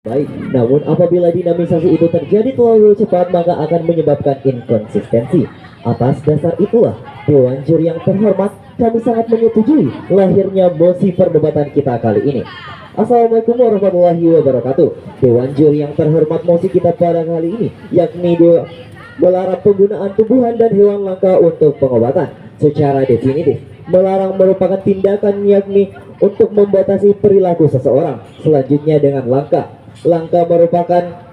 Baik, namun apabila dinamisasi itu terjadi terlalu cepat maka akan menyebabkan inkonsistensi. Atas dasar itulah, Dewan Juri yang terhormat, kami sangat menyetujui lahirnya mosi perdebatan kita kali ini. Assalamualaikum warahmatullahi wabarakatuh. Dewan Juri yang terhormat, mosi kita pada kali ini yakni melarang penggunaan tumbuhan dan hewan langka untuk pengobatan secara definitif. Melarang merupakan tindakan yakni untuk membatasi perilaku seseorang. Selanjutnya dengan langka. Langka merupakan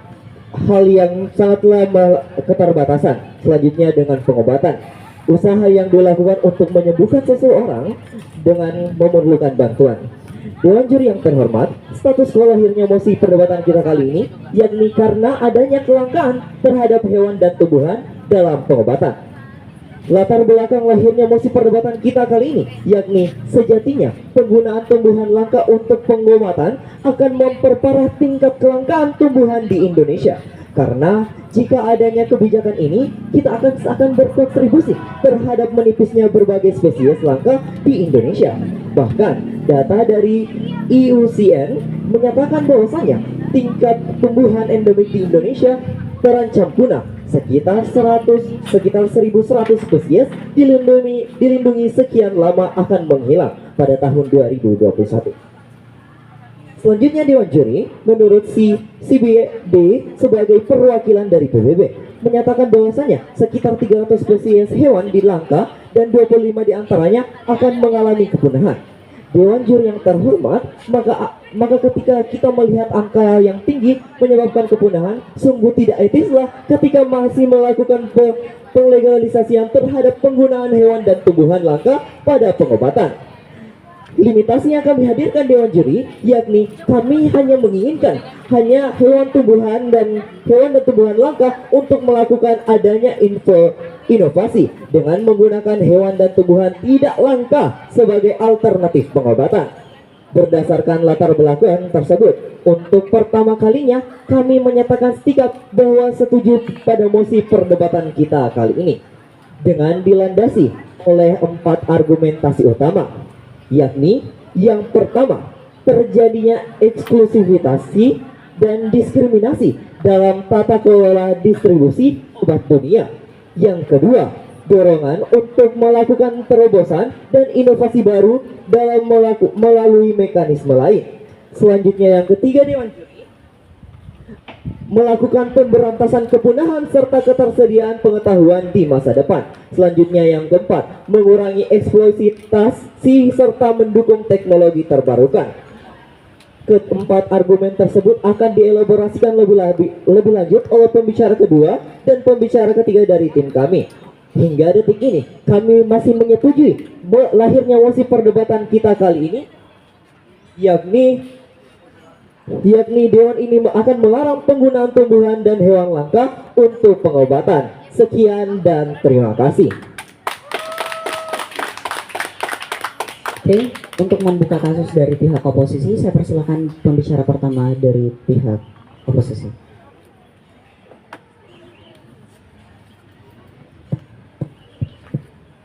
hal yang sangatlah keterbatasan. Selanjutnya dengan pengobatan, usaha yang dilakukan untuk menyembuhkan seseorang dengan memerlukan bantuan. Dewan Juri yang terhormat, status lahirnya mosi perdebatan kita kali ini yakni karena adanya kelangkaan terhadap hewan dan tumbuhan dalam pengobatan. Latar belakang lahirnya mosi perdebatan kita kali ini yakni sejatinya penggunaan tumbuhan langka untuk pengobatan akan memperparah tingkat kelangkaan tumbuhan di Indonesia. Karena jika adanya kebijakan ini, kita akan berkontribusi terhadap menipisnya berbagai spesies langka di Indonesia. Bahkan data dari IUCN menyatakan bahwasanya tingkat tumbuhan endemik di Indonesia terancam punah. Sekitar 1100 spesies dilindungi sekian lama akan menghilang pada tahun 2021. Selanjutnya Dewan Juri menurut CBD sebagai perwakilan dari PBB menyatakan bahwasanya sekitar 300 spesies hewan di langka dan 25 diantaranya akan mengalami kepunahan. Dewan Juri yang terhormat, maka ketika kita melihat angka yang tinggi menyebabkan kepunahan, sungguh tidak etislah ketika masih melakukan penglegalisasian terhadap penggunaan hewan dan tumbuhan langka pada pengobatan. Limitasi yang kami hadirkan Dewan Juri yakni kami hanya menginginkan hewan dan tumbuhan langka untuk melakukan adanya inovasi dengan menggunakan hewan dan tumbuhan tidak langka sebagai alternatif pengobatan. Berdasarkan latar belakang tersebut, untuk pertama kalinya kami menyatakan sikap bahwa setuju pada mosi perdebatan kita kali ini dengan dilandasi oleh 4 argumentasi utama, yakni yang pertama, terjadinya eksklusivitas dan diskriminasi dalam tata kelola distribusi obat dunia. Yang kedua, dorongan untuk melakukan terobosan dan inovasi baru dalam melalui mekanisme lain. Selanjutnya yang ketiga, Dewan Juri melakukan pemberantasan kepunahan serta ketersediaan pengetahuan di masa depan. Selanjutnya yang keempat, mengurangi eksploitasi serta mendukung teknologi terbarukan. Keempat argumen tersebut akan dielaborasikan lebih lanjut oleh pembicara kedua dan pembicara ketiga dari tim kami. Hingga detik ini kami masih menyetujui lahirnya mosi perdebatan kita kali ini yakni Dewan ini akan melarang penggunaan tumbuhan dan hewan langka untuk pengobatan. Sekian dan terima kasih. Oke, untuk membuka kasus dari pihak oposisi, saya persilakan pembicara pertama dari pihak oposisi.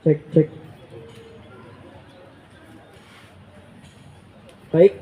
Cek. Baik,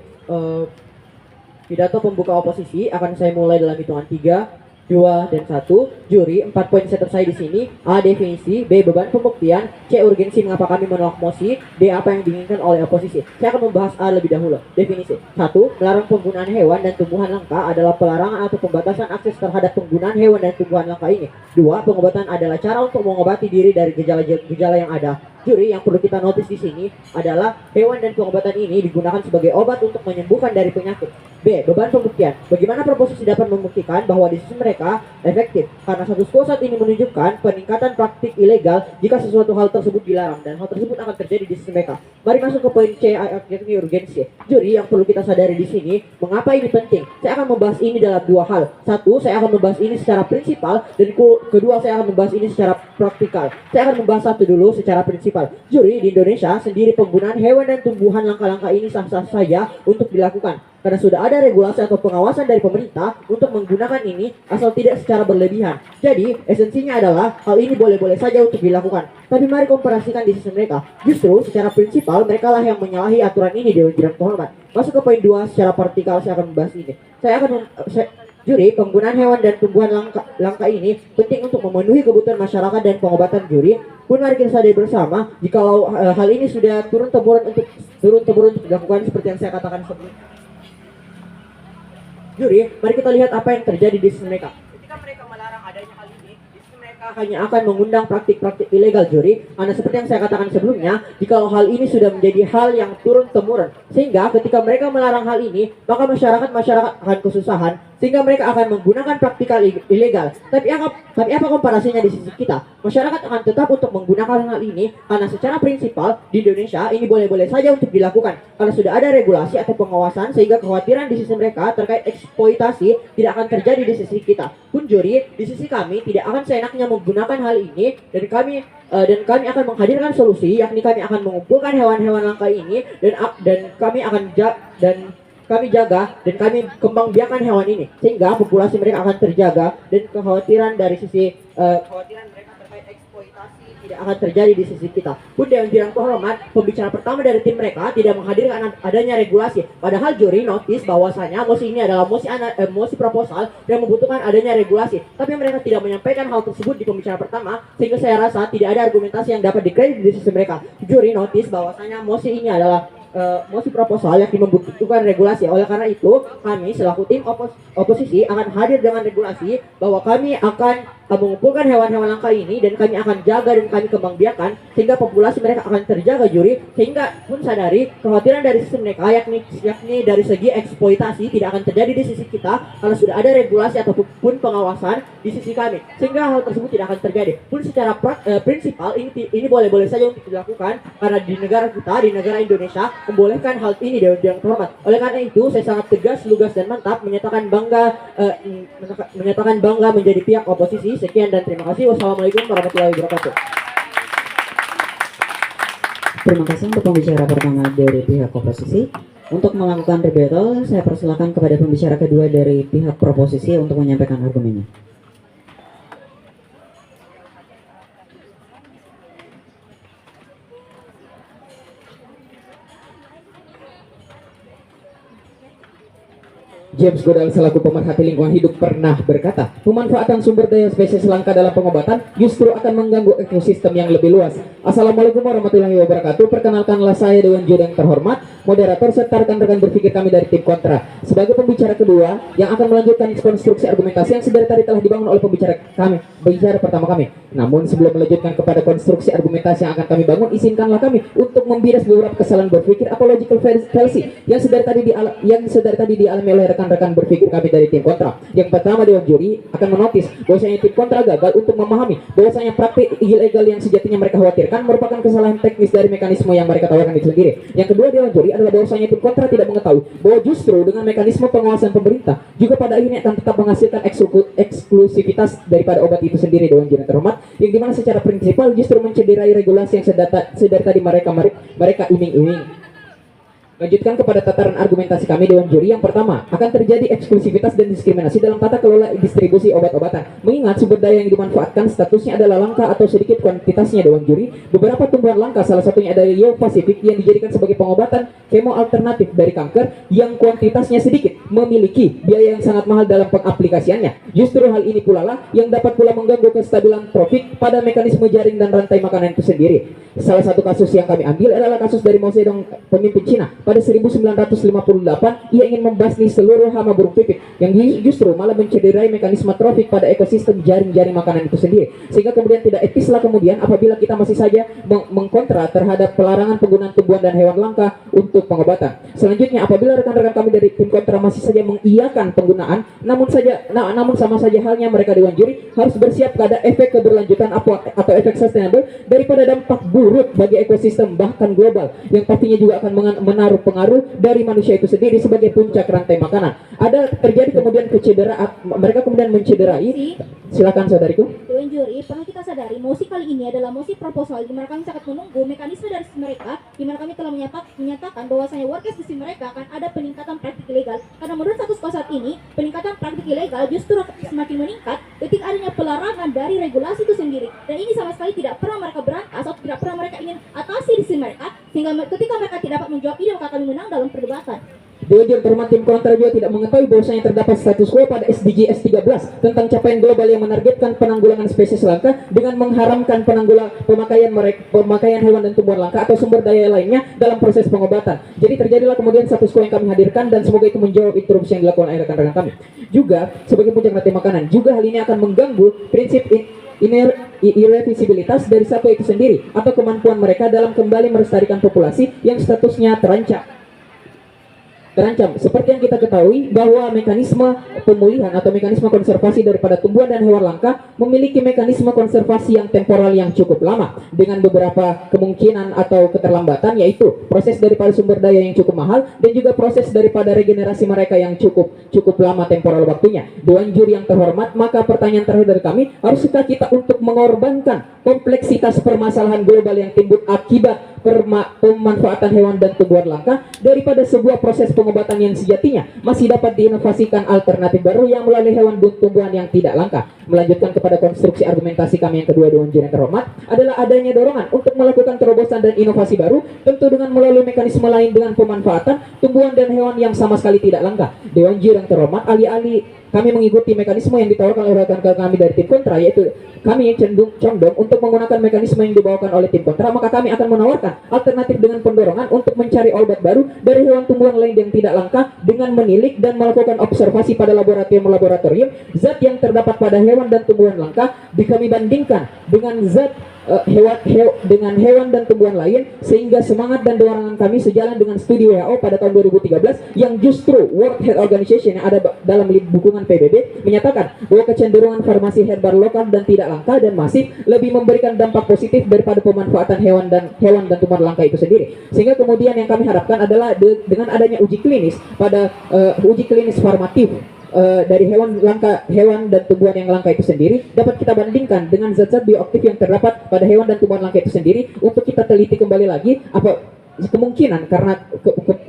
pidato pembuka oposisi akan saya mulai dalam hitungan 3, 2, dan 1. Juri, 4 poin saya selesai di sini. A. Definisi. B. Beban pembuktian. C. Urgensi mengapa kami menolak mosi. D. Apa yang diinginkan oleh oposisi. Saya akan membahas A lebih dahulu. Definisi. 1. Melarang penggunaan hewan dan tumbuhan langka adalah pelarangan atau pembatasan akses terhadap penggunaan hewan dan tumbuhan langka ini. 2. Pengobatan adalah cara untuk mengobati diri dari gejala-gejala yang ada. Juri, yang perlu kita notice di sini adalah hewan dan pengobatan ini digunakan sebagai obat untuk menyembuhkan dari penyakit. B. Beban pembuktian. Bagaimana proposisi dapat membuktikan bahwa decision mereka efektif? Karena status quo saat ini menunjukkan peningkatan praktik ilegal jika sesuatu hal tersebut dilarang, dan hal tersebut akan terjadi di sisi mereka. Mari masuk ke poin C, yakni urgensi. Juri, yang perlu kita sadari di sini, mengapa ini penting? Saya akan membahas ini dalam 2 hal. 1. Saya akan membahas ini secara prinsipal, dan kedua saya akan membahas ini secara praktikal. Saya akan membahas 1 dulu secara prinsipal. prinsipal. Juri, di Indonesia sendiri penggunaan hewan dan tumbuhan langka-langka ini sah-sah saja untuk dilakukan. Karena sudah ada regulasi atau pengawasan dari pemerintah untuk menggunakan ini asal tidak secara berlebihan. Jadi, esensinya adalah hal ini boleh-boleh saja untuk dilakukan. Tapi mari komparasikan di sisi mereka. Justru secara prinsipal mereka lah yang menyalahi aturan ini Dewan Juri yang terhormat. Masuk ke poin 2 secara partikal saya akan membahas ini. Juri, penggunaan hewan dan tumbuhan langka ini penting untuk memenuhi kebutuhan masyarakat dan pengobatan juri. Pun mari kita sadari bersama, jikalau hal ini sudah turun-temurun untuk dilakukan seperti yang saya katakan sebelumnya. Juri, mari kita lihat apa yang terjadi di sisi mereka. Ketika mereka melarang adanya hal ini, di sisi mereka hanya akan mengundang praktik-praktik ilegal juri. Karena seperti yang saya katakan sebelumnya, jikalau hal ini sudah menjadi hal yang turun-temurun, sehingga ketika mereka melarang hal ini, maka masyarakat akan kesusahan, sehingga mereka akan menggunakan praktikal ilegal. Tapi apa komparasinya di sisi kita? Masyarakat akan tetap untuk menggunakan hal ini karena secara prinsipal di Indonesia ini boleh-boleh saja untuk dilakukan karena sudah ada regulasi atau pengawasan, sehingga kekhawatiran di sisi mereka terkait eksploitasi tidak akan terjadi di sisi kita. Pun juri, di sisi kami tidak akan seenaknya menggunakan hal ini, dan kami akan menghadirkan solusi, yakni kami akan mengumpulkan hewan-hewan langka ini dan kami jaga dan kami kembang biakan hewan ini sehingga populasi mereka akan terjaga, dan kekhawatiran dari sisi kekhawatiran mereka terkait eksploitasi tidak akan terjadi di sisi kita. Pun Dewan Juri yang terhormat, pembicara pertama dari tim mereka tidak menghadirkan adanya regulasi, padahal juri notice bahwasanya mosi ini adalah mosi proposal yang membutuhkan adanya regulasi, tapi mereka tidak menyampaikan hal tersebut di pembicara pertama, sehingga saya rasa tidak ada argumentasi yang dapat dikredit di sisi mereka. Juri notice bahwasanya mosi ini adalah mosi proposal yang membutuhkan regulasi. Oleh karena itu, kami selaku tim oposisi akan hadir dengan regulasi bahwa kami akan mengumpulkan hewan-hewan langka ini dan kami akan jaga dan kami kembang biakan sehingga populasi mereka akan terjaga juri, sehingga pun sadari kekhawatiran dari sisi mereka yakni dari segi eksploitasi tidak akan terjadi di sisi kita karena sudah ada regulasi ataupun pengawasan di sisi kami, sehingga hal tersebut tidak akan terjadi. Pun secara prinsipal ini boleh-boleh saja untuk dilakukan karena di negara kita, di negara Indonesia membolehkan hal ini Dewan Juri yang terhormat. Oleh karena itu saya sangat tegas, lugas dan mantap menyatakan bangga menjadi pihak oposisi. Sekian dan terima kasih. Wassalamualaikum warahmatullahi wabarakatuh. Terima kasih untuk pembicara pertama dari pihak oposisi. Untuk melakukan rebuttal, saya persilakan kepada pembicara kedua dari pihak proposisi untuk menyampaikan argumennya. James Godal selaku pemerhati lingkungan hidup pernah berkata, pemanfaatan sumber daya spesies langka dalam pengobatan justru akan mengganggu ekosistem yang lebih luas. Assalamualaikum warahmatullahi wabarakatuh. Perkenalkanlah saya Dewan Juri yang terhormat, moderator serta rekan-rekan berpikir kami dari tim kontra. Sebagai pembicara kedua yang akan melanjutkan konstruksi argumentasi yang sedari tadi telah dibangun oleh pembicara pertama kami. Namun sebelum melanjutkan kepada konstruksi argumentasi yang akan kami bangun, izinkanlah kami untuk membilas beberapa kesalahan berpikir atau logical fallacy yang sedari tadi dialami oleh rekan-rekan berpikir kami dari tim kontra. Yang pertama, Dewan Juri akan menotis bahwasanya tim kontra gagal untuk memahami bahwasanya praktik ilegal yang sejatinya mereka khawatirkan merupakan kesalahan teknis dari mekanisme yang mereka tawarkan itu sendiri. Yang kedua, Dewan Juri adalah bahwasanya tim kontra tidak mengetahui bahwa justru dengan mekanisme pengawasan pemerintah juga pada akhirnya akan tetap menghasilkan eksklusivitas daripada obat itu sendiri, Dewan Juri yang terhormat, yang dimana secara prinsipal justru mencederai regulasi yang sedari tadi mereka iming-iming. Lanjutkan kepada tataran argumentasi kami Dewan Juri. Yang pertama, akan terjadi eksklusivitas dan diskriminasi dalam tata kelola distribusi obat-obatan. Mengingat sumber daya yang dimanfaatkan statusnya adalah langka atau sedikit kuantitasnya, Dewan Juri. Beberapa tumbuhan langka, salah satunya adalah Yew Pacific yang dijadikan sebagai pengobatan kemo alternatif dari kanker yang kuantitasnya sedikit, memiliki biaya yang sangat mahal dalam pengaplikasiannya. Justru hal ini pula lah yang dapat pula mengganggu kestabilan tropik pada mekanisme jaring dan rantai makanan itu sendiri. Salah satu kasus yang kami ambil adalah kasus dari Mao Zedong, pemimpin Cina. Pada 1958, ia ingin membasmi seluruh hama burung pipit yang justru malah mencederai mekanisme trofik pada ekosistem jaring-jaring makanan itu sendiri. Sehingga kemudian tidak etislah kemudian apabila kita masih saja mengkontra terhadap pelarangan penggunaan tumbuhan dan hewan langka untuk pengobatan. Selanjutnya, apabila rekan-rekan kami dari tim kontra masih saja mengiyakan penggunaan, namun sama saja halnya mereka Dewan Juri harus bersiap pada efek keberlanjutan atau efek sustainable daripada dampak buruk bagi ekosistem bahkan global yang pastinya juga akan menaruh pengaruh dari manusia itu sendiri sebagai puncak rantai makanan. Ada terjadi kemudian mereka kemudian mencederai. Silakan saudariku. Dewan juri, perlu kita sadari mosi kali ini adalah mosi proposal di mana kami sangat menunggu mekanisme dari sisi mereka, di mana kami telah menyatakan bahwasanya workers di sisi mereka akan ada peningkatan praktik ilegal. Karena menurut status quo saat ini, peningkatan praktik ilegal justru semakin meningkat ketika adanya pelarangan dari regulasi itu sendiri. Dan ini sama sekali tidak pernah mereka berantas atau tidak pernah mereka ingin atasi di sisi mereka, sehingga ketika mereka tidak dapat menjawab ini maka kami menang dalam perdebatan. Dewan Juri terhormat, tim kontra juga tidak mengetahui bahwasanya terdapat status quo pada SDGs 13 tentang capaian global yang menargetkan penanggulangan spesies langka dengan mengharamkan pemakaian hewan dan tumbuhan langka atau sumber daya lainnya dalam proses pengobatan. Jadi terjadilah kemudian status quo yang kami hadirkan dan semoga itu menjawab interupsi yang dilakukan oleh rekan-rekan kami. Juga sebagai puncak rantai makanan, juga hal ini akan mengganggu prinsip irrevisibilitas dari satwa itu sendiri atau kemampuan mereka dalam kembali melestarikan populasi yang statusnya terancam. Seperti yang kita ketahui bahwa mekanisme pemulihan atau mekanisme konservasi daripada tumbuhan dan hewan langka memiliki mekanisme konservasi yang temporal yang cukup lama dengan beberapa kemungkinan atau keterlambatan, yaitu proses daripada sumber daya yang cukup mahal dan juga proses daripada regenerasi mereka yang cukup lama temporal waktunya. Dewan juri yang terhormat, maka pertanyaan terakhir dari kami, haruskah kita untuk mengorbankan kompleksitas permasalahan global yang timbul akibat pemanfaatan hewan dan tumbuhan langka daripada sebuah proses pengobatan yang sejatinya masih dapat diinovasikan alternatif baru yang melalui hewan dan tumbuhan yang tidak langka? Melanjutkan kepada konstruksi argumentasi kami yang kedua, Dewan Juri yang terhormat, adalah adanya dorongan untuk melakukan terobosan dan inovasi baru, tentu dengan melalui mekanisme lain dengan pemanfaatan tumbuhan dan hewan yang sama sekali tidak langka. Dewan Juri yang terhormat, alih-alih kami mengikuti mekanisme yang ditawarkan oleh rekan-rekan kami dari tim kontra, yaitu kami condong untuk menggunakan mekanisme yang dibawakan oleh tim kontra, maka kami akan menawarkan alternatif dengan pendorongan untuk mencari obat baru dari hewan tumbuhan lain yang tidak langka dengan menilik dan melakukan observasi pada laboratorium zat yang terdapat pada hewan dan tumbuhan langka kami bandingkan dengan zat dengan hewan dan tumbuhan lain, sehingga semangat dan dorongan kami sejalan dengan studi WHO pada tahun 2013 yang justru World Health Organization yang ada dalam dukungan PBB menyatakan bahwa kecenderungan farmasi herbal lokal dan tidak langka dan masif lebih memberikan dampak positif daripada pemanfaatan hewan dan tumbuhan langka itu sendiri. Sehingga kemudian yang kami harapkan adalah dengan adanya uji klinis uji klinis farmatif dari hewan dan tumbuhan yang langka itu sendiri dapat kita bandingkan dengan zat-zat bioaktif yang terdapat pada hewan dan tumbuhan langka itu sendiri untuk kita teliti kembali lagi apa kemungkinan, karena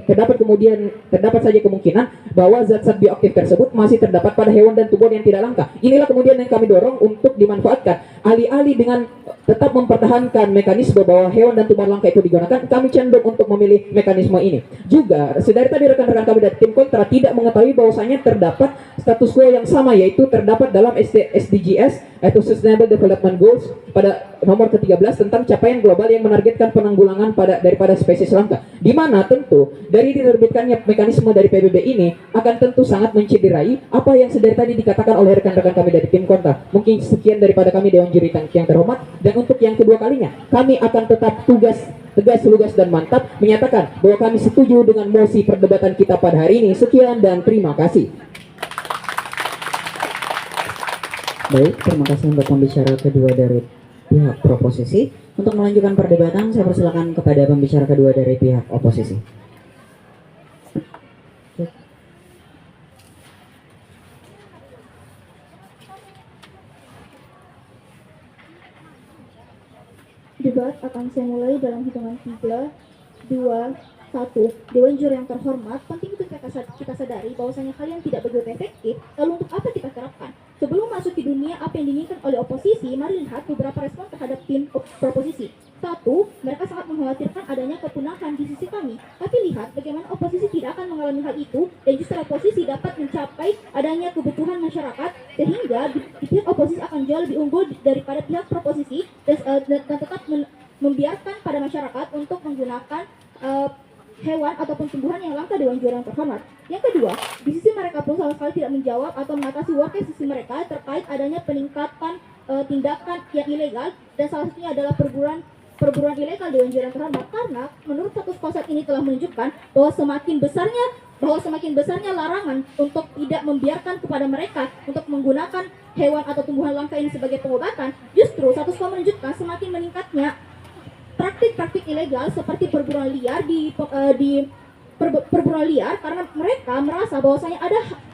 terdapat saja kemungkinan bahwa zat-zat bioaktif tersebut masih terdapat pada hewan dan tumbuhan yang tidak langka. Inilah kemudian yang kami dorong untuk dimanfaatkan. Alih-alih dengan tetap mempertahankan mekanisme bahwa hewan dan tumbuhan langka itu digunakan, kami cenderung untuk memilih mekanisme ini. Juga, sedari tadi rekan-rekan kami dari tim kontra tidak mengetahui bahwasanya terdapat status quo yang sama, yaitu terdapat dalam SDGs atau Sustainable Development Goals pada nomor ke-13 tentang capaian global yang menargetkan penanggulangan daripada spesies langka, di mana tentu dari diterbitkannya mekanisme dari PBB ini akan tentu sangat mencederai apa yang sedari tadi dikatakan oleh rekan-rekan kami dari tim kontra. Mungkin sekian daripada kami, Dewan Juri yang terhormat, dan untuk yang kedua kalinya kami akan tetap tegas, lugas dan mantap menyatakan bahwa kami setuju dengan mosi perdebatan kita pada hari ini. Sekian dan terima kasih. Baik, terima kasih untuk pembicara kedua dari pihak proposisi. Untuk melanjutkan perdebatan, saya persilakan kepada pembicara kedua dari pihak oposisi. Debat akan saya mulai dalam hitungan 3, 2, 1. Dewan juri yang terhormat, penting untuk kita sadari bahwasanya kalian tidak begitu efektif, lalu untuk apa kita terapkan? Sebelum masuk ke dunia apa yang diinginkan oleh oposisi, mari lihat beberapa respon terhadap tim proposisi. 1. Mereka sangat mengkhawatirkan adanya kepunahan di sisi kami. Tapi lihat bagaimana oposisi tidak akan mengalami hal itu, dan justru oposisi dapat mencapai adanya kebutuhan masyarakat, sehingga di pihak oposisi akan jauh lebih unggul daripada pihak proposisi, dan tetap membiarkan pada masyarakat untuk menggunakan hewan ataupun tumbuhan yang langka. Dewan juri yang terhormat. Yang kedua, di sisi mereka pun sama sekali tidak menjawab atau mengatasi workers sisi mereka terkait adanya peningkatan tindakan yang ilegal, dan salah satunya adalah perburuan ilegal. Dewan juri yang terhormat, karena menurut status quo saat ini telah menunjukkan bahwa semakin besarnya larangan untuk tidak membiarkan kepada mereka untuk menggunakan hewan atau tumbuhan langka ini sebagai pengobatan, justru status quo menunjukkan semakin meningkatnya praktik-praktik ilegal seperti perburuan liar di perburuan liar karena mereka merasa bahwasanya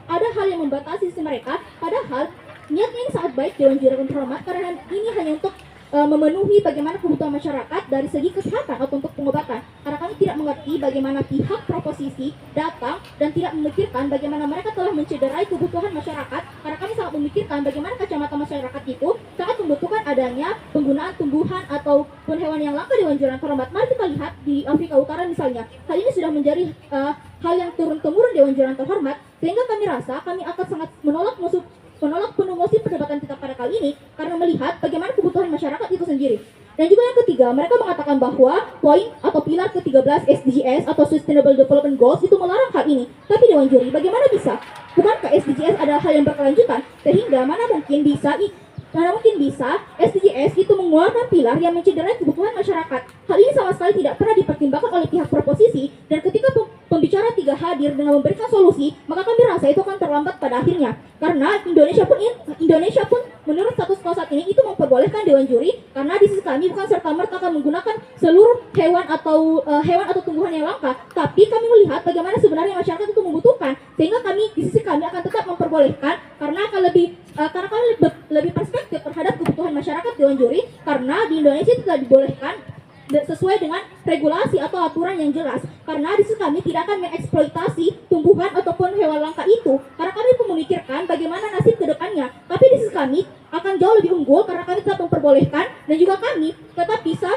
ada hal yang membatasi si mereka, padahal niatnya ini sangat baik Dewan Juri yang terhormat karena ini hanya untuk memenuhi bagaimana kebutuhan masyarakat dari segi kesehatan atau untuk pengobatan. Karena kami tidak mengerti bagaimana pihak proposisi datang dan tidak memikirkan bagaimana mereka telah mencederai kebutuhan masyarakat. Karena kami sangat memikirkan bagaimana kacamata masyarakat itu sangat membutuhkan adanya penggunaan tumbuhan ataupun hewan yang langka Dewan Juri yang terhormat. Mari kita lihat di Afrika Utara misalnya. Hal ini sudah menjadi hal yang turun-temurun Dewan Juri yang terhormat, sehingga kami rasa kami akan sangat menolak penuh mosi perdebatan kita pada kali ini karena melihat bagaimana kebutuhan masyarakat itu sendiri. Dan juga yang ketiga, mereka mengatakan bahwa poin atau pilar ke-13 SDGs atau Sustainable Development Goals itu melarang hal ini. Tapi Dewan Juri, bagaimana bisa? Bukankah SDGs adalah hal yang berkelanjutan? Sehingga mana mungkin bisa SDGs itu mengeluarkan pilar yang mencederai kebutuhan masyarakat. Hal ini sama sekali tidak pernah dipertimbangkan oleh pihak proposisi, dan ketika pembicara 3 hadir dengan memberikan solusi, maka kami rasa itu akan terlambat pada akhirnya. Karena Indonesia pun menurut status quo saat ini itu memperbolehkan Dewan Juri, karena di sisi kami bukan serta-merta akan menggunakan seluruh hewan atau tumbuhan yang langka, tapi kami melihat bagaimana sebenarnya masyarakat itu membutuhkan, sehingga kami di sisi kami akan tetap memperbolehkan karena akan lebih perspektif terhadap kebutuhan masyarakat Dewan Juri, karena di Indonesia tidak dibolehkan sesuai dengan regulasi atau aturan yang jelas, karena di sisi kami tidak akan mengeksploitasi tumbuhan ataupun hewan langka itu, karena kami pun memikirkan bagaimana nasib ke depannya. Tapi di sisi kami akan jauh lebih unggul karena kami tetap memperbolehkan, dan juga kami tetap bisa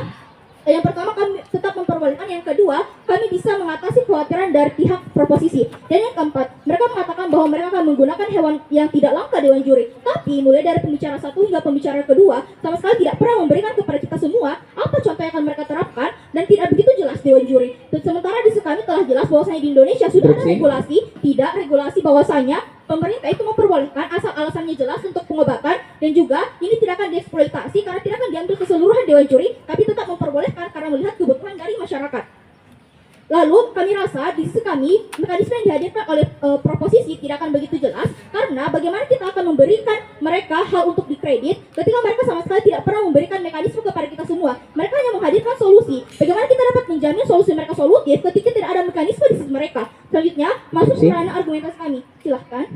yang pertama kami tetap memperbolehkan, yang kedua kami bisa mengatasi kekhawatiran dari pihak proposisi, dan yang keempat mereka mengatakan bahwa mereka akan menggunakan hewan yang tidak langka Dewan Juri. Tapi mulai dari pembicara 1 hingga pembicara kedua sama sekali tidak pernah memberikan kepada kita semua apa contoh yang akan mereka terapkan, dan tidak begitu jelas Dewan Juri. Dan sementara di sisi kami telah jelas bahwasanya di Indonesia sudah ada regulasi bahwasanya pemerintah itu memperbolehkan asal alasannya jelas untuk pengobatan, dan juga ini tidak akan dieksploitasi karena tidak akan diambil keseluruhan Dewan Juri, tapi tetap memperbolehkan karena melihat kebutuhan dari masyarakat. Lalu kami rasa di sisi kami mekanisme yang dihadirkan oleh proposisi tidak akan begitu jelas, karena bagaimana kita akan memberikan mereka hal untuk dikredit ketika mereka sama sekali tidak pernah memberikan mekanisme kepada kita semua. Mereka hanya menghadirkan solusi. Bagaimana kita dapat menjamin solusi mereka solutif ketika tidak ada mekanisme di sisi mereka? Selanjutnya masuk ke ranah argumentasi kami. Silahkan.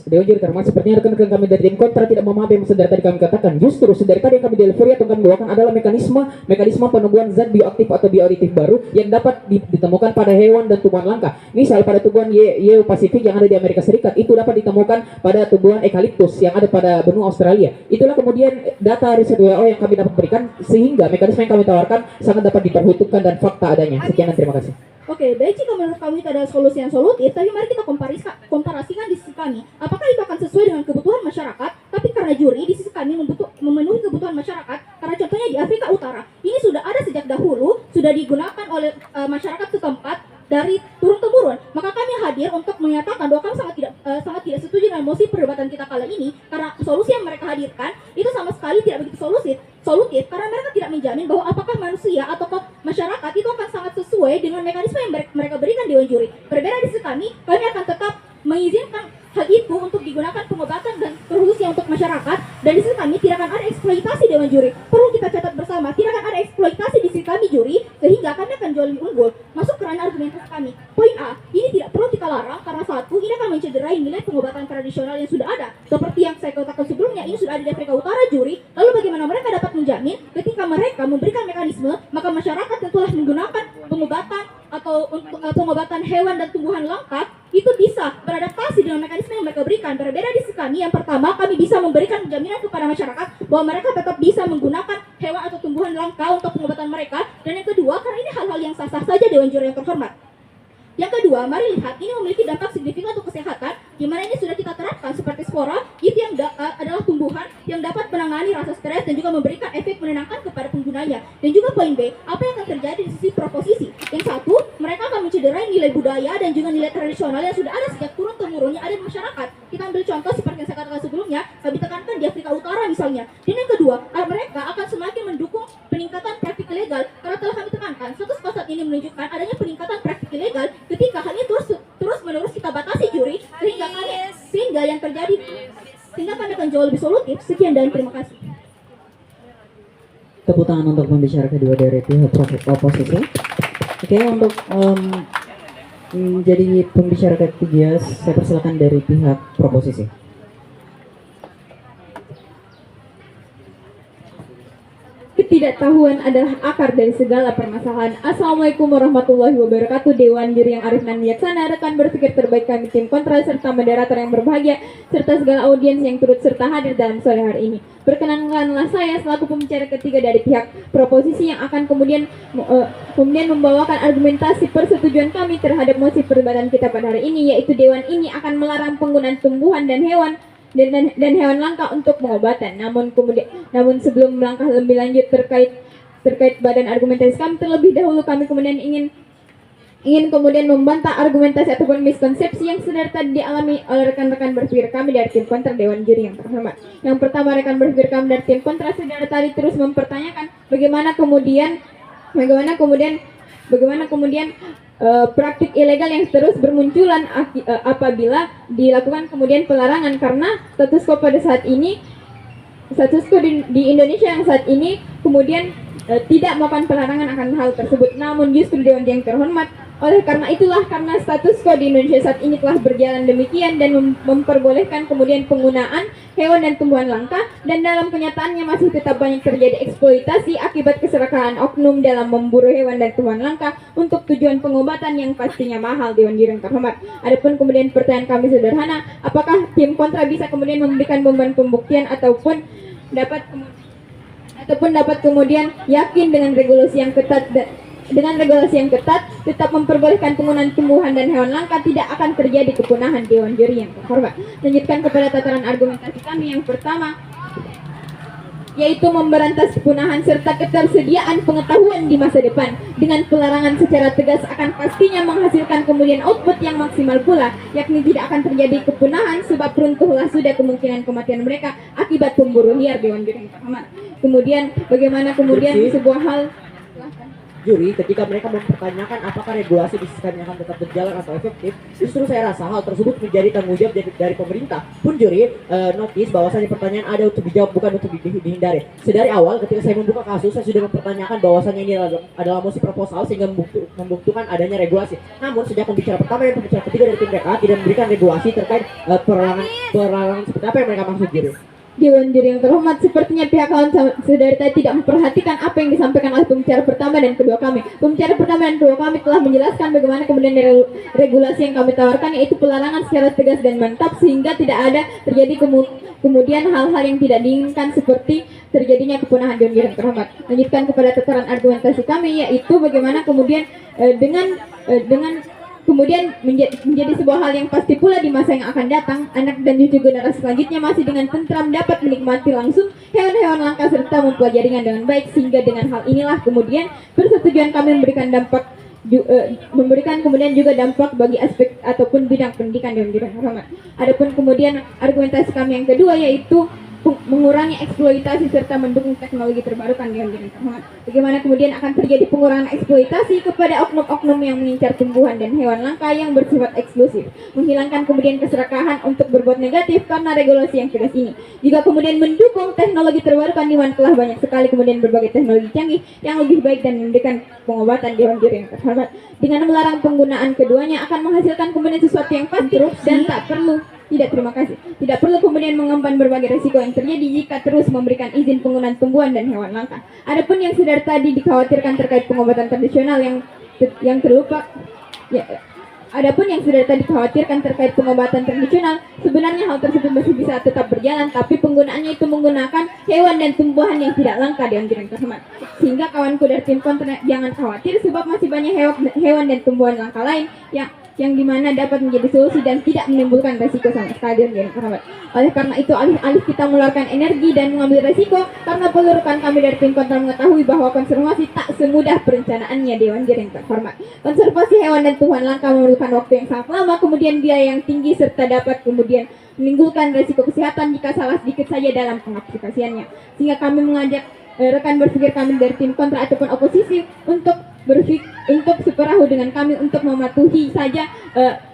Dewan Juri terhormat, sepertinya rekan-rekan kami dari tim kontra tidak memahami yang dari tadi kami katakan. Justru dari tadi yang kami delivery atau kami bawakan adalah mekanisme penemuan zat bioaktif atau bioaditif baru yang dapat ditemukan pada hewan dan tumbuhan langka. Misal pada tumbuhan Yeo Pacific yang ada di Amerika Serikat, itu dapat ditemukan pada tumbuhan eukaliptus yang ada pada benua Australia. Itulah kemudian data riset WHO yang kami dapat berikan, sehingga mekanisme yang kami tawarkan sangat dapat diperhitungkan dan fakta adanya. Sekian dan terima kasih. Oke, baik, jika menurut kami itu adalah solusi yang solutif, tapi mari kita komparasikan di sisi kami. Apakah itu akan sesuai dengan kebutuhan masyarakat? Tapi karena juri di sisi kami memenuhi kebutuhan masyarakat, karena contohnya di Afrika Utara, ini sudah ada sejak dahulu, sudah digunakan oleh masyarakat setempat dari turun-temurun. Maka kami hadir untuk menyatakan bahwa kami sangat tidak setuju dengan mosi perdebatan kita kali ini, karena solusi yang mereka hadirkan itu sama sekali tidak begitu solutif, karena mereka tidak menjamin bahwa apakah manusia atau masyarakat itu akan sangat sesuai dengan mekanisme yang mereka berikan Dewan Juri. Berbeda di sisi kami akan tetap mengizinkan hal itu untuk digunakan pengobatan dan khususnya untuk masyarakat, dan di sisi kami tidak akan ada eksploitasi Dewan Juri. Perlu kita catat bersama, tidak akan ada eksploitasi di sisi kami juri, sehingga kami akan jauh lebih unggul. Masuk ke ranah argumentasi kami. Poin A, ini tidak perlu kita larang karena satu, ini akan mencederai nilai pengobatan tradisional yang sudah ada. Seperti yang saya katakan sebelumnya, ini sudah ada di Afrika Utara juri. Lalu bagaimana mereka dapat menjamin ketika mereka memberikan mekanisme, maka masyarakat yang telah menggunakan pengobatan atau untuk pengobatan hewan dan tumbuhan langka itu bisa beradaptasi dengan mekanisme yang mereka berikan. Berbeda di sisi kami, yang pertama kami bisa memberikan jaminan kepada masyarakat bahwa mereka tetap bisa menggunakan hewan atau tumbuhan langka untuk pengobatan mereka, dan yang kedua karena ini hal-hal yang sah-sah saja Dewan Juri yang terhormat. Yang kedua, mari lihat ini memiliki dampak signifikan untuk kesehatan, di mana ini sudah kita terapkan seperti spora, itu yang adalah tumbuhan yang dapat menangani rasa stres dan juga memberikan efek menenangkan kepada penggunanya. Dan juga poin B, apa yang akan terjadi di sisi proposisi? Yang satu, mereka akan mencederai nilai budaya dan juga nilai tradisional yang sudah ada sejak turun-temurunnya ada di masyarakat. Kita ambil contoh seperti yang saya katakan sebelumnya, kami tekankan di Afrika Utara misalnya. Dan yang kedua, mereka akan semakin mendukung peningkatan praktik ilegal, karena telah kami tekankan, status quo saat ini menunjukkan adanya peningkatan praktik ilegal ketika hal ini terus menerus kita batasi juri, sehingga yang terjadi sehingga kami akan jauh lebih solutif. Sekian dan terima kasih. Tepuk tangan untuk pembicara kedua dari pihak oposisi. Oke, untuk Jadi pembicara ketiga saya persilakan dari pihak proposisi. Ketidaktahuan adalah akar dari segala permasalahan. Assalamualaikum warahmatullahi wabarakatuh. Dewan Juri yang arif dan bijaksana, rekan berpikir terbaik kami tim kontra, serta moderator yang berbahagia, serta segala audiens yang turut serta hadir dalam sore hari ini. Perkenankanlah saya selaku pembicara ketiga dari pihak proposisi yang akan kemudian membawakan argumentasi persetujuan kami terhadap mosi perdebatan kita pada hari ini, yaitu Dewan ini akan melarang penggunaan tumbuhan dan hewan dan hewan langka untuk pengobatan. Namun sebelum melangkah lebih lanjut terkait badan argumentasi kami, terlebih dahulu kami kemudian ingin kemudian membantah argumentasi ataupun miskonsepsi yang sudah tadi dialami oleh rekan-rekan berpikir kami dari tim kontra Dewan Juri yang terhormat. Yang pertama, rekan berpikir kami dari tim kontra sudah tadi terus mempertanyakan bagaimana kemudian praktik ilegal yang terus bermunculan apabila dilakukan kemudian pelarangan, karena status quo di Indonesia yang saat ini kemudian tidak melakukan pelarangan akan hal tersebut. Namun justru Dewan yang terhormat, karena status quo di Indonesia saat ini telah berjalan demikian dan memperbolehkan kemudian penggunaan hewan dan tumbuhan langka, dan dalam kenyataannya masih tetap banyak terjadi eksploitasi akibat keserakahan oknum dalam memburu hewan dan tumbuhan langka untuk tujuan pengobatan yang pastinya mahal. Dewan Juri yang terhormat, adapun kemudian pertanyaan kami sederhana, apakah tim kontra bisa kemudian memberikan beban pembuktian ataupun dapat kemudian yakin dengan regulasi yang ketat tetap memperbolehkan penggunaan tumbuhan dan hewan langka tidak akan terjadi kepunahan. Dewan Juri yang terhormat, lanjutkan kepada tataran argumentasi kami yang pertama, yaitu memberantas kepunahan serta ketersediaan pengetahuan di masa depan. Dengan pelarangan secara tegas akan pastinya menghasilkan kemudian output yang maksimal pula, yakni tidak akan terjadi kepunahan sebab runtuhlah sudah kemungkinan kematian mereka akibat pemburu liar. Dewan Juri yang terhormat, kemudian bagaimana kemudian sebuah hal Juri, ketika mereka mempertanyakan apakah regulasi di sisi kami akan tetap berjalan atau efektif, justru saya rasa hal tersebut menjadi tanggung jawab dari pemerintah. Pun Juri notice bahwasanya pertanyaan ada untuk dijawab, bukan untuk dihindari. Sedari awal ketika saya membuka kasus, saya sudah mempertanyakan bahwasanya ini adalah mosi proposal sehingga membuktikan adanya regulasi. Namun sejak pembicara pertama dan pembicara ketiga dari tim PK tidak memberikan regulasi terkait pelarangan seperti apa yang mereka maksud, Juri. Dewan Juri yang terhormat, sepertinya pihak kawan saudara tadi tidak memperhatikan apa yang disampaikan oleh pembicara pertama dan kedua kami. Pembicara pertama dan kedua kami telah menjelaskan bagaimana kemudian regulasi yang kami tawarkan, yaitu pelarangan secara tegas dan mantap sehingga tidak ada terjadi kemudian hal-hal yang tidak diinginkan seperti terjadinya kepunahan. Dewan Juri yang terhormat, lanjutkan kepada tataran argumentasi kami, yaitu bagaimana kemudian dengan kemudian menjadi sebuah hal yang pasti pula di masa yang akan datang, anak dan cucu generasi selanjutnya masih dengan tentram dapat menikmati langsung hewan-hewan langka serta mempelajarinya dengan baik, sehingga dengan hal inilah kemudian persetujuan kami memberikan kemudian juga dampak bagi aspek ataupun bidang pendidikan. Dewan Juri yang terhormat, adapun kemudian argumentasi kami yang kedua, yaitu mengurangi eksploitasi serta mendukung teknologi terbarukan. Dewan Juri yang terhormat, bagaimana kemudian akan terjadi pengurangan eksploitasi kepada oknum-oknum yang mengincar tumbuhan dan hewan langka yang bersifat eksklusif, menghilangkan kemudian keserakahan untuk berbuat negatif karena regulasi yang tegas ini. Juga kemudian mendukung teknologi terbarukan, di mana telah banyak sekali kemudian berbagai teknologi canggih yang lebih baik dan memberikan pengobatan. Dewan Juri yang terhormat, dengan melarang penggunaan keduanya akan menghasilkan kemudian sesuatu yang pasti dan tidak perlu kemudian mengemban berbagai resiko yang terjadi jika terus memberikan izin penggunaan tumbuhan dan hewan langka. Adapun yang sudah tadi dikhawatirkan terkait pengobatan tradisional yang terlupa, adapun yang sudah tadi dikhawatirkan terkait pengobatan tradisional, sebenarnya hal tersebut masih bisa tetap berjalan, tapi penggunaannya itu menggunakan hewan dan tumbuhan yang tidak langka. Dewan Juri yang terhormat, sehingga kawanku dari tim kontra jangan khawatir sebab masih banyak hewan dan tumbuhan langka lain yang dimana dapat menjadi solusi dan tidak menimbulkan resiko sama sekali. Dewan Juri yang terhormat, oleh karena itu alih-alih kita mengeluarkan energi dan mengambil resiko, karena perlu rekan kami dari tim kontra mengetahui bahwa konservasi tak semudah perencanaannya. Dewan Juri yang terhormat, konservasi hewan dan tumbuhan langka memerlukan waktu yang sangat lama, kemudian biaya yang tinggi, serta dapat kemudian menimbulkan resiko kesehatan jika salah sedikit saja dalam pengaplikasiannya. Sehingga kami mengajak rekan berpikir kami dari tim kontra ataupun oposisi untuk seperahu dengan kami untuk mematuhi saja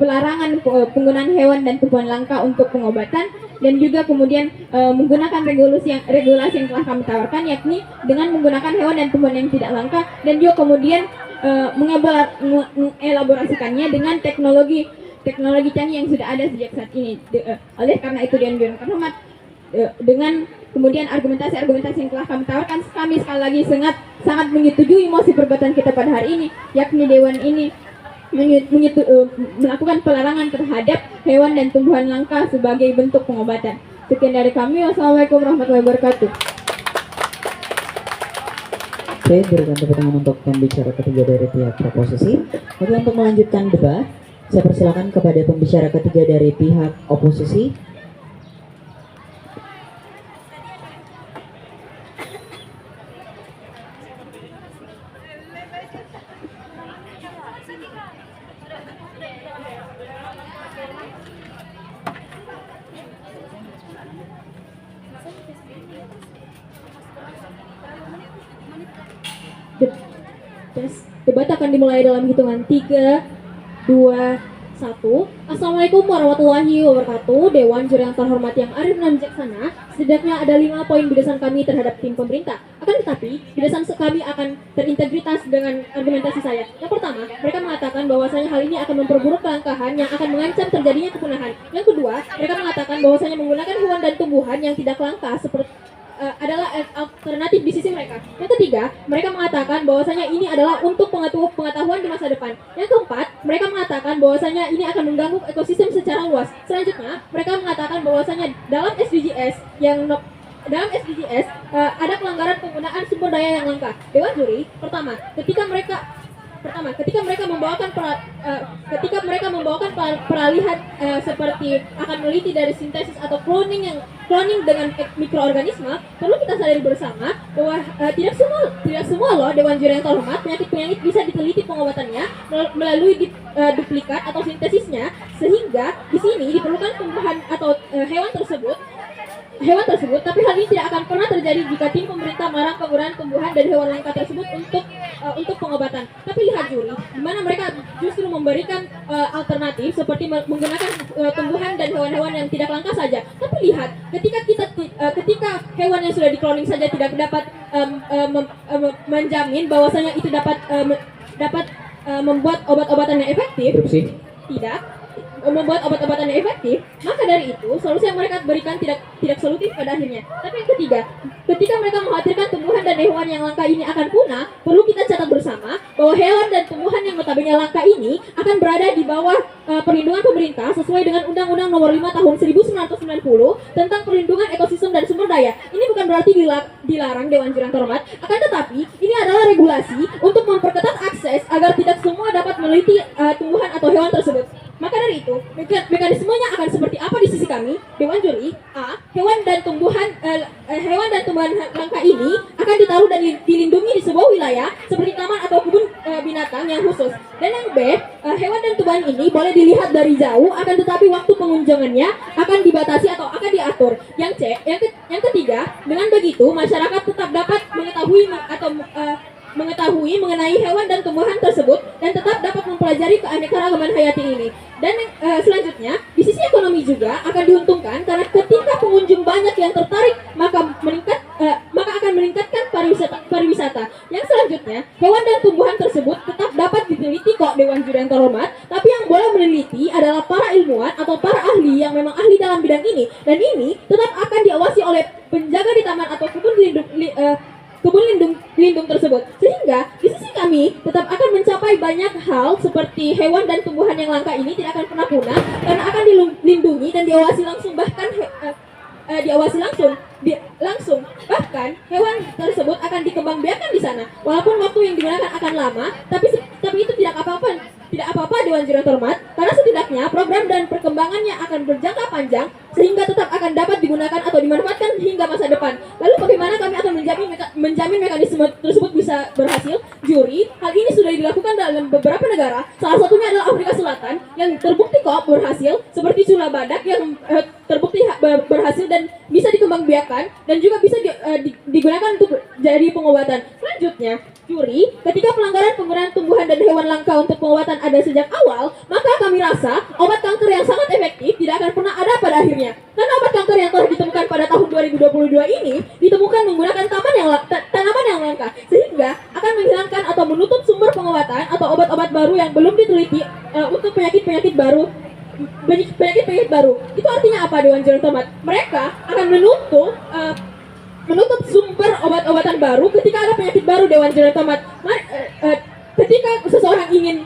pelarangan penggunaan hewan dan tumbuhan langka untuk pengobatan, dan juga kemudian menggunakan regulasi yang telah kami tawarkan, yakni dengan menggunakan hewan dan tumbuhan yang tidak langka, dan juga kemudian mengelaborasikannya dengan teknologi canggih yang sudah ada sejak saat ini. Oleh karena itu Dewan Juri yang terhormat, dengan kemudian argumentasi yang telah kami tawarkan, kami sekali lagi sangat menyetujui mosi perbuatan kita pada hari ini, yakni Dewan ini melakukan pelarangan terhadap hewan dan tumbuhan langka sebagai bentuk pengobatan. Sekian dari kami. Wassalamualaikum warahmatullahi wabarakatuh. Oke, berikan tepuk tangan untuk pembicara ketiga dari pihak proposisi. Oke, untuk melanjutkan debat, saya persilakan kepada pembicara ketiga dari pihak oposisi. Debat akan dimulai dalam hitungan 3, 2, 1. Assalamualaikum warahmatullahi wabarakatuh. Dewan Juri yang terhormat yang arif dan bijaksana, setidaknya ada 5 poin bidasan kami terhadap tim pemerintah. Akan tetapi, bidasan kami akan terintegritas dengan argumentasi saya. Yang pertama, mereka mengatakan bahwasanya hal ini akan memperburuk kelangkaan yang akan mengancam terjadinya kepunahan. Yang kedua, mereka mengatakan bahwasanya menggunakan hewan dan tumbuhan yang tidak langka seperti adalah alternatif di sisi mereka. Yang ketiga, mereka mengatakan bahwasanya ini adalah untuk pengetahuan di masa depan. Yang keempat, mereka mengatakan bahwasanya ini akan mengganggu ekosistem secara luas. Selanjutnya, mereka mengatakan bahwasanya dalam SDGs ada pelanggaran penggunaan sumber daya yang langka. Dewan Juri, pertama, ketika mereka membawakan peralihan seperti akan meneliti dari sintesis atau cloning dengan mikroorganisme, perlu kita sadari bersama bahwa tidak semua loh Dewan Juri yang terhormat, penyakit bisa diteliti pengobatannya melalui duplikat atau sintesisnya, sehingga di sini diperlukan tumbuhan atau hewan tersebut, tapi hal ini tidak akan pernah terjadi jika tim pemerintah melarang penggunaan tumbuhan dan hewan langka tersebut untuk pengobatan. Tapi lihat Juri, di mana mereka justru memberikan alternatif seperti menggunakan tumbuhan dan hewan-hewan yang tidak langka saja. Tapi lihat, ketika hewan yang sudah dikloning saja tidak dapat menjamin bahwasanya itu dapat membuat obat-obatan yang efektif, membuat obat-obatan yang efektif, maka dari itu solusi yang mereka berikan tidak solutif pada akhirnya. Tapi yang ketiga, ketika mereka mengkhawatirkan tumbuhan dan hewan yang langka ini akan punah, perlu kita catat bersama bahwa hewan dan tumbuhan yang notabene langka ini akan berada di bawah perlindungan pemerintah sesuai dengan Undang-Undang Nomor 5 Tahun 1990 tentang perlindungan ekosistem dan sumber daya. Ini bukan berarti dilarang Dewan Juri yang terhormat, akan tetapi ini adalah regulasi untuk memperketat akses agar tidak semua dapat meneliti tumbuhan atau hewan tersebut. Maka dari itu, mekanismenya akan seperti apa di sisi kami, Dewan Juri? A. Hewan dan tumbuhan langka ini akan ditaruh dan dilindungi di sebuah wilayah seperti taman atau kebun binatang yang khusus. Dan yang B, hewan dan tumbuhan ini boleh dilihat dari jauh, akan tetapi waktu pengunjungannya akan dibatasi atau akan diatur. Yang C, yang ketiga, dengan begitu masyarakat tetap dapat mengetahui mengenai hewan dan tumbuhan tersebut dan tetap dapat mempelajari keanekaragaman hayati ini. Dan selanjutnya, di sisi ekonomi juga akan diuntungkan karena ketika pengunjung banyak yang tertarik, maka akan meningkatkan pariwisata. Yang selanjutnya, hewan dan tumbuhan tersebut tetap dapat diteliti kok Dewan Juri yang terhormat, tapi yang boleh meneliti adalah para ilmuwan atau para ahli yang memang ahli dalam bidang ini, dan ini tetap akan diawasi oleh penjaga di taman atau kebun lindung tersebut, sehingga di sisi kami tetap akan mencapai banyak hal seperti hewan dan tumbuhan yang langka ini tidak akan pernah punah karena akan dilindungi dan diawasi langsung, bahkan hewan tersebut akan dikembangbiakan di sana walaupun waktu yang digunakan akan lama, tapi itu tidak apa-apa Dewan Juri yang terhormat, karena setidaknya program dan perkembangannya akan berjangka panjang sehingga tetap akan dapat digunakan atau dimanfaatkan hingga masa depan. Lalu bagaimana kami akan menjamin mekanisme tersebut bisa berhasil? Juri, hal ini sudah dilakukan dalam beberapa negara, salah satunya adalah Afrika Selatan yang terbukti kok berhasil, seperti Sula Badak yang terbukti berhasil dan bisa dikembangbiakan dan juga bisa digunakan untuk jadi pengobatan. Selanjutnya, Juri, ketika pelanggaran penggunaan tumbuhan dan hewan langka untuk pengobatan ada sejak awal, maka kami rasa obat kanker yang sangat efektif tidak akan pernah ada pada akhirnya. Karena obat kanker yang telah ditemukan pada tahun 2022 ini ditemukan menggunakan tanaman yang langka, sehingga akan menghilangkan atau menutup sumber pengobatan atau obat-obat baru yang belum diteliti untuk penyakit-penyakit baru. Penyakit-penyakit baru itu artinya apa, Dewan Juri yang terhormat? Mereka akan menutup sumber obat-obatan baru ketika ada penyakit baru, Dewan Juri yang terhormat. Ketika seseorang ingin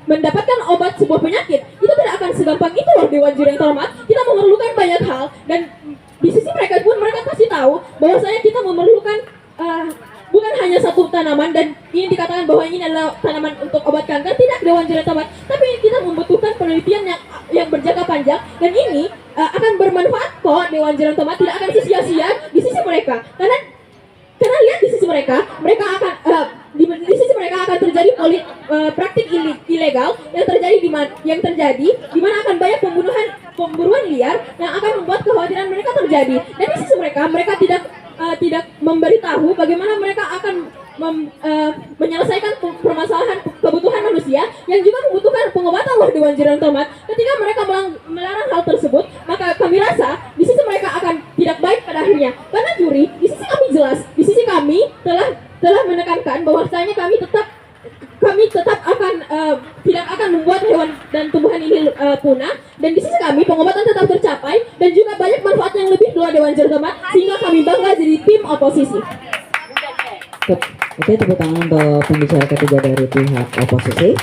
mendapatkan obat sebuah penyakit, itu tidak akan segampang itu loh, Dewan Juri yang terhormat. Kita memerlukan banyak hal, dan di sisi mereka pun mereka kasih tahu bahwasanya kita memerlukan bukan hanya satu tanaman dan ini dikatakan bahwa ini adalah tanaman untuk obat kanker. Tidak, Dewan Juri yang terhormat, tapi kita membutuhkan penelitian yang berjangka panjang, dan ini akan bermanfaat kok, Dewan Juri yang terhormat. Tidak akan sia-sia di sisi mereka, karena lihat di sisi mereka akan di sisi mereka akan terjadi praktik ilegal yang terjadi di mana akan banyak pemburuan liar yang akan membuat kekhawatiran mereka terjadi. Dan di sisi mereka tidak memberitahu bagaimana mereka akan menyelesaikan permasalahan kebutuhan manusia yang juga membutuhkan pengobatan loh, Dewan Juri yang terhormat. Ketika mereka melarang hal tersebut, maka kami rasa di sisi mereka akan tidak baik pada akhirnya. Karena juri, di sisi kami jelas, di sisi kami telah menekankan bahwasanya kami tetap akan tidak akan membuat hewan dan tumbuhan ini punah, dan di sisi kami pengobatan tetap tercapai dan juga banyak manfaat yang lebih luar, Dewan Juri terhormat, sehingga kami bangga jadi tim oposisi. Oke, tepuk tangan untuk pembicara ketiga dari pihak oposisi.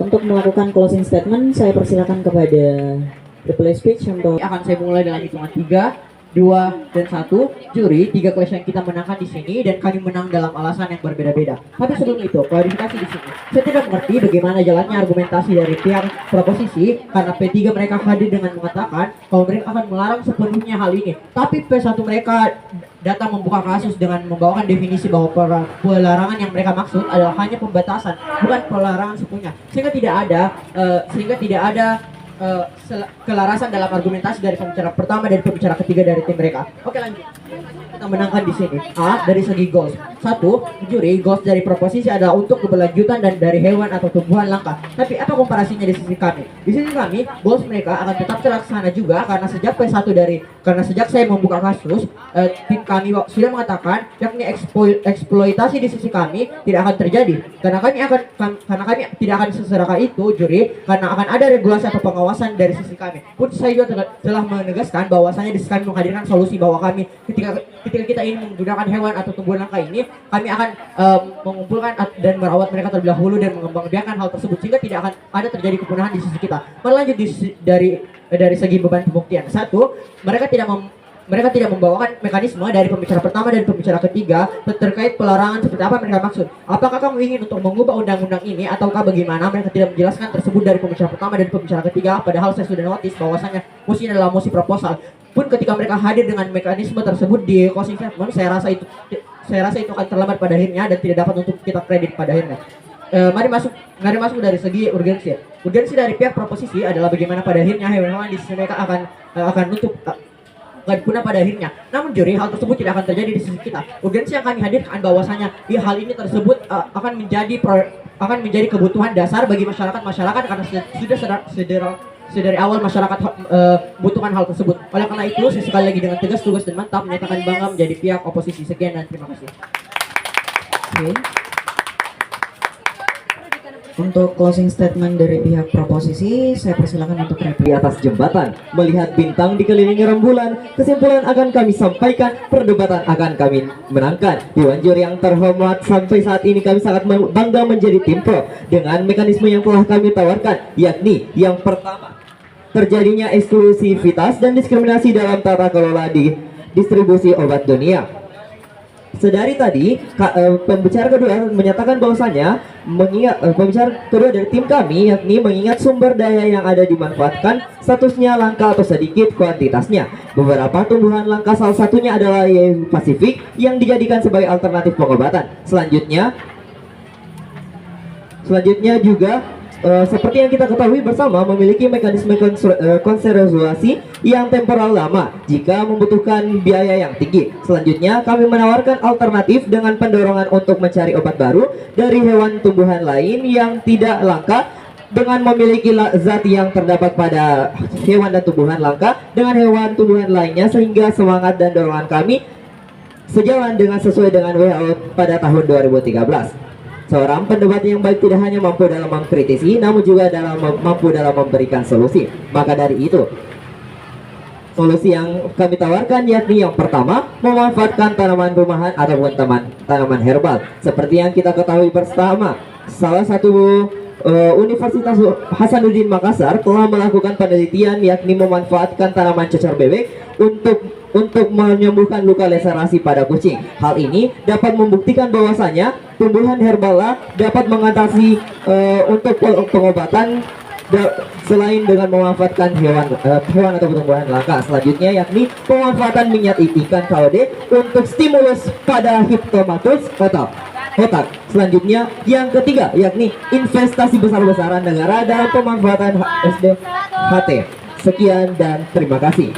Untuk melakukan closing statement, saya persilakan kepada reply speech untuk Akan saya mulai dalam hitungan 3, 2, dan 1. Juri, 3 question yang kita menangkan di sini dan kami menang dalam alasan yang berbeda-beda. Tapi sebelum itu, klarifikasi di sini. Saya tidak mengerti bagaimana jalannya argumentasi dari pihak proposisi karena P3 mereka hadir dengan mengatakan kalau mereka akan melarang sepenuhnya hal ini. Tapi P1 mereka datang membuka kasus dengan membawakan definisi bahwa pelarangan yang mereka maksud adalah hanya pembatasan, bukan pelarangan sepenuhnya. Sehingga tidak ada kelarasan dalam argumentasi dari pembicara pertama dan pembicara ketiga dari tim mereka. Oke, lanjut. Kita menangkan di sini. A, dari segi goals. 1, juri, goals dari proposisi adalah untuk keberlanjutan dan dari hewan atau tumbuhan langka. Tapi apa komparasinya di sisi kami? Di sisi kami, goals mereka akan tetap terlaksana juga karena sejak saya membuka kasus, tim kami sudah mengatakan yakni eksploitasi di sisi kami tidak akan terjadi. Karena kami tidak akan seseraka itu, juri, karena akan ada regulasi atau pengawasan dari sisi kami. Pun saya juga telah menegaskan bahwasanya di sisi kami menghadirkan solusi bahwa kami ketika kita ingin menggunakan hewan atau tumbuhan langka ini, kami akan mengumpulkan dan merawat mereka terlebih dahulu dan mengembangbiakan hal tersebut sehingga tidak akan ada terjadi kepunahan di sisi kita. Melanjut dari segi beban pembuktian. 1, mereka tidak membawakan mekanisme dari pembicara pertama dan pembicara ketiga terkait pelarangan seperti apa mereka maksud. Apakah kamu ingin untuk mengubah undang-undang ini ataukah bagaimana? Mereka tidak menjelaskan tersebut dari pembicara pertama dan pembicara ketiga, padahal saya sudah notice bahwasannya mosi adalah mosi proposal. Pun ketika mereka hadir dengan mekanisme tersebut di closing statement, saya rasa itu akan terlambat pada akhirnya dan tidak dapat untuk kita kredit pada akhirnya. Mari masuk dari segi urgensi. Urgensi dari pihak proposisi adalah bagaimana pada akhirnya hewan-hewan di sisi mereka akan nutup punah pada akhirnya. Namun juri, hal tersebut tidak akan terjadi di sisi kita. Urgensi yang kami hadirkan bahwasanya hal ini tersebut akan menjadi kebutuhan dasar bagi masyarakat karena sudah dari awal masyarakat butuhkan hal tersebut. Oleh karena itu, saya sekali lagi dengan tegas, tugas dan mantap menyatakan bangga menjadi pihak oposisi. Sekian dan terima kasih. Oke. Untuk closing statement dari pihak proposisi, saya persilakan untuk Di atas jembatan, melihat bintang dikelilingi rembulan, kesimpulan akan kami sampaikan, perdebatan akan kami menangkan. Dewan Juri yang terhormat, sampai saat ini kami sangat bangga menjadi tim pro dengan mekanisme yang telah kami tawarkan, yakni yang pertama, terjadinya eksklusivitas dan diskriminasi dalam tata kelola di distribusi obat dunia. Sedari tadi, pembicara kedua menyatakan bahwasanya pembicara kedua dari tim kami yakni mengingat sumber daya yang ada dimanfaatkan, statusnya langka atau sedikit kuantitasnya. Beberapa tumbuhan langka salah satunya adalah yaitu Pasifik yang dijadikan sebagai alternatif pengobatan. Selanjutnya juga seperti yang kita ketahui bersama memiliki mekanisme konservasi yang temporal lama jika membutuhkan biaya yang tinggi. Selanjutnya kami menawarkan alternatif dengan pendorongan untuk mencari obat baru dari hewan tumbuhan lain yang tidak langka dengan memiliki zat yang terdapat pada hewan dan tumbuhan langka dengan hewan tumbuhan lainnya, sehingga semangat dan dorongan kami sejalan dengan sesuai dengan WHO pada tahun 2013. Seorang pendebat yang baik tidak hanya mampu dalam mengkritisi, namun juga mampu dalam memberikan solusi. Maka dari itu, solusi yang kami tawarkan yakni yang pertama, memanfaatkan tanaman rumahan ataupun tanaman herbal. Seperti yang kita ketahui bersama, salah satu Universitas Hasanuddin Makassar telah melakukan penelitian yakni memanfaatkan tanaman cocor bebek untuk menyembuhkan luka laserasi pada kucing. Hal ini dapat membuktikan bahwasanya tumbuhan herbala dapat mengatasi untuk pengobatan selain dengan memanfaatkan hewan atau tumbuhan langka. Selanjutnya yakni pemanfaatan minyak ikan KOD untuk stimulus pada hiptomatus otak. Selanjutnya yang ketiga yakni investasi besar-besaran negara dalam pemanfaatan SDHT. Sekian dan terima kasih.